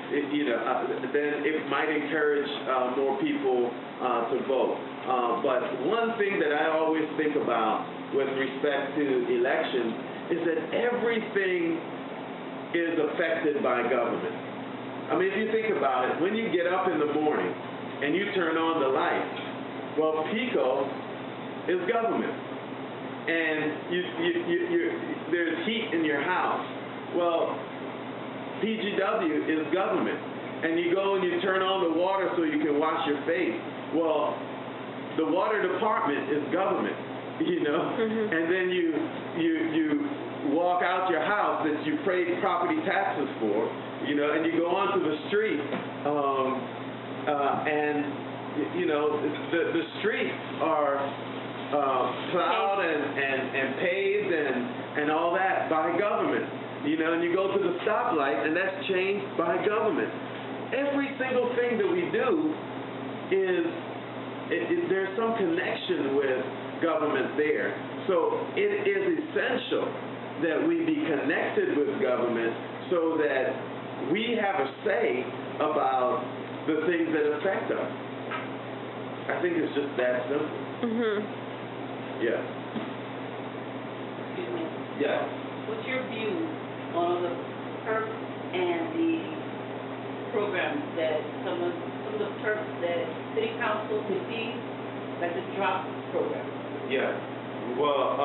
then it might encourage more people to vote. But one thing that I always think about with respect to elections is that everything is affected by government. I mean, if you think about it, when you get up in the morning and you turn on the lights, well, PICO is government. And there's heat in your house. Well, PGW is government. And you go and you turn on the water so you can wash your face. Well, the water department is government, And then you walk out your house that you paid property taxes for, and you go onto the street, and the streets are plowed and paved and all that by government, and you go to the stoplight and that's changed by government. Every single thing that we do there's some connection with government there. So it is essential that we be connected with government so that we have a say about the things that affect us. I think it's just that simple. Yeah. Excuse me. Yeah. What's your view on the perks and the programs that some of the perks that City Council receives, like the DROP program? Yeah. Well,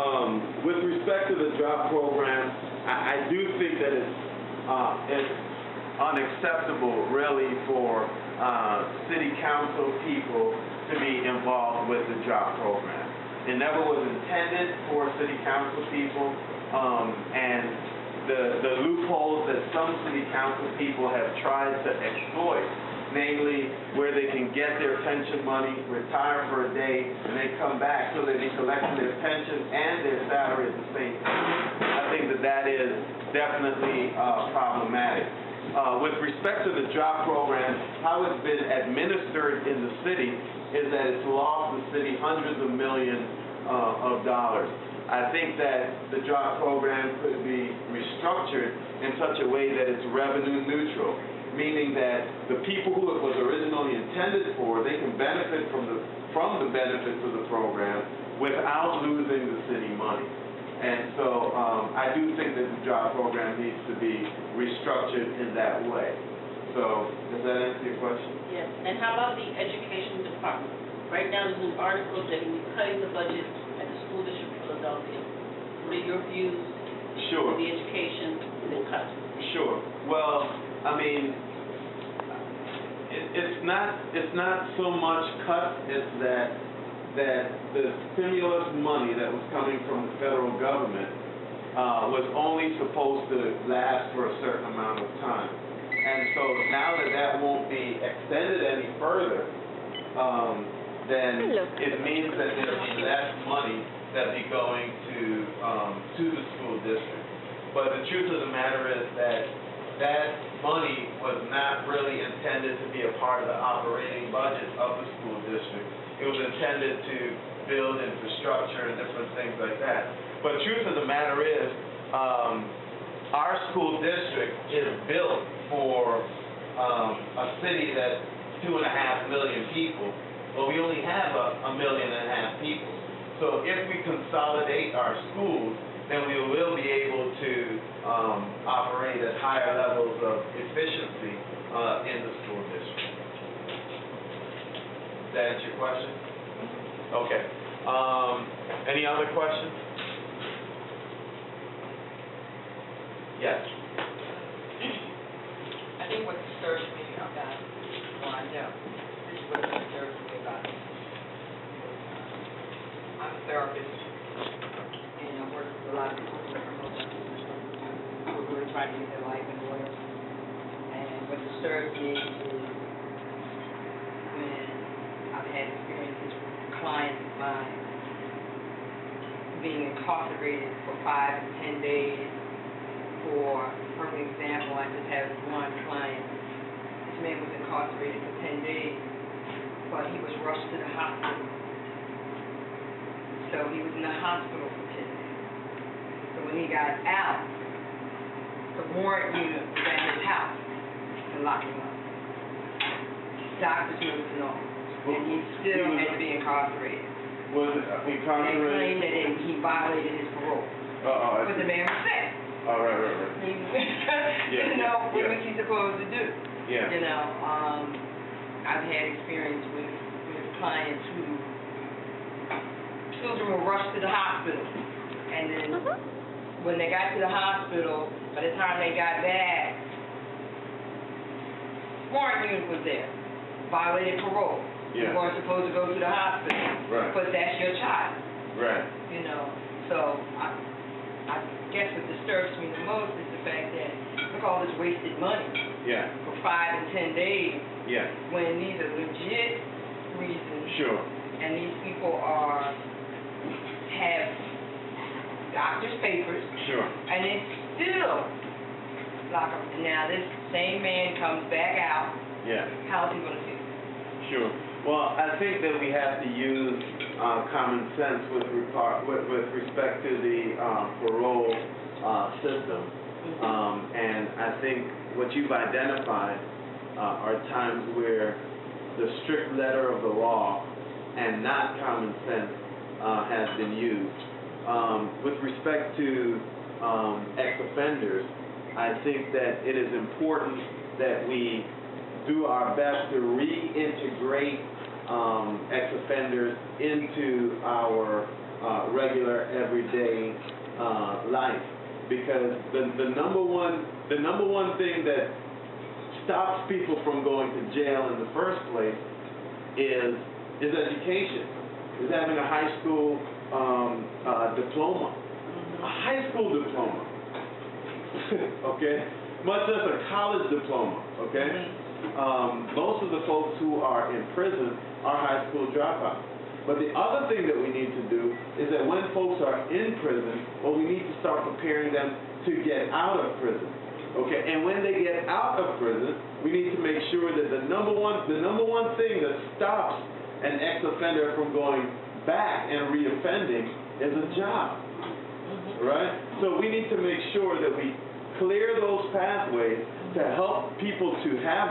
with respect to the DROP program, I do think that it's unacceptable, really, for City Council people to be involved with the DROP program. It never was intended for City Council people, and the loopholes that some City Council people have tried to exploit, namely where they can get their pension money, retire for a day, and then come back so they be collecting their pension and their salary at the same time. I think that is definitely problematic. With respect to the DROP program, how it's been administered in the city is that it's lost the city hundreds of millions of dollars. I think that the DROP program could be restructured in such a way that it's revenue neutral, meaning that the people who it was originally intended for, they can benefit from the benefits of the program without losing the city money. And so I do think that the DROP program needs to be restructured in that way. So does that answer your question? Yes. And how about the education department? Right now there's an article that we're cutting the budget at the School District of Philadelphia. What are your views Sure. on the education and cut? Sure. Well, I mean, it's not so much cut as that the stimulus money that was coming from the federal government was only supposed to last for a certain amount of time. And so now that won't be extended any further, then it means that there'll be less money that'll be going to the school district. But the truth of the matter is that money was not really intended to be a part of the operating budget of the school district. It was intended to build infrastructure and different things like that. But the truth of the matter is, our school district is built for a city that's 2.5 million people, but we only have 1.5 million people. So if we consolidate our schools, then we will be able to operate at higher levels of efficiency in the school district. Does that answer your question? Okay. Any other questions? Yes. I think what disturbs me about, well, I know, this is what disturbs me about it. I'm a therapist, and I work with a lot of people who are really trying to get their life in order. And what disturbs me is when I've had experiences with clients of mine being incarcerated for 5 and 10 days. For an example, I just have one client. This man was incarcerated for 10 days, but he was rushed to the hospital. So he was in the hospital for 10 days. So when he got out, the warrant unit was at his house. And lock him up. Doctors, nurses, and all. And he still had to be incarcerated. Was They incarcerated? claimed that he violated his parole. I But the see. man was sick. Oh, right. You know, what was he supposed to do? Yeah. You know, I've had experience with clients who children were rushed to the hospital, and then when they got to the hospital, by the time they got back, warrant unit was there, violated parole. Yeah. You weren't supposed to go to the hospital, Right. but that's your child. Right. You know, so I guess what disturbs me the most is the fact that look all this wasted money Yeah. for 5 and 10 days Yeah. when these are legit reasons Sure. and these people have doctor's papers Sure. and it's still lock them. Now this same man comes back out, Yeah. how's he gonna feel? Sure. Well, I think that we have to use common sense with respect to the parole system. And I think what you've identified are times where the strict letter of the law and not common sense has been used. With respect to ex-offenders, I think that it is important that we do our best to reintegrate ex-offenders into our regular everyday life, because the number one thing that stops people from going to jail in the first place is education, is having a high school diploma, a high school diploma, okay, much less a college diploma, okay. Most of the folks who are in prison are high school dropouts. But the other thing that we need to do is that when folks are in prison, well, we need to start preparing them to get out of prison. Okay, and when they get out of prison, we need to make sure that the number one thing that stops an ex-offender from going back and reoffending is a job. Right? So we need to make sure that we clear those pathways to help people to have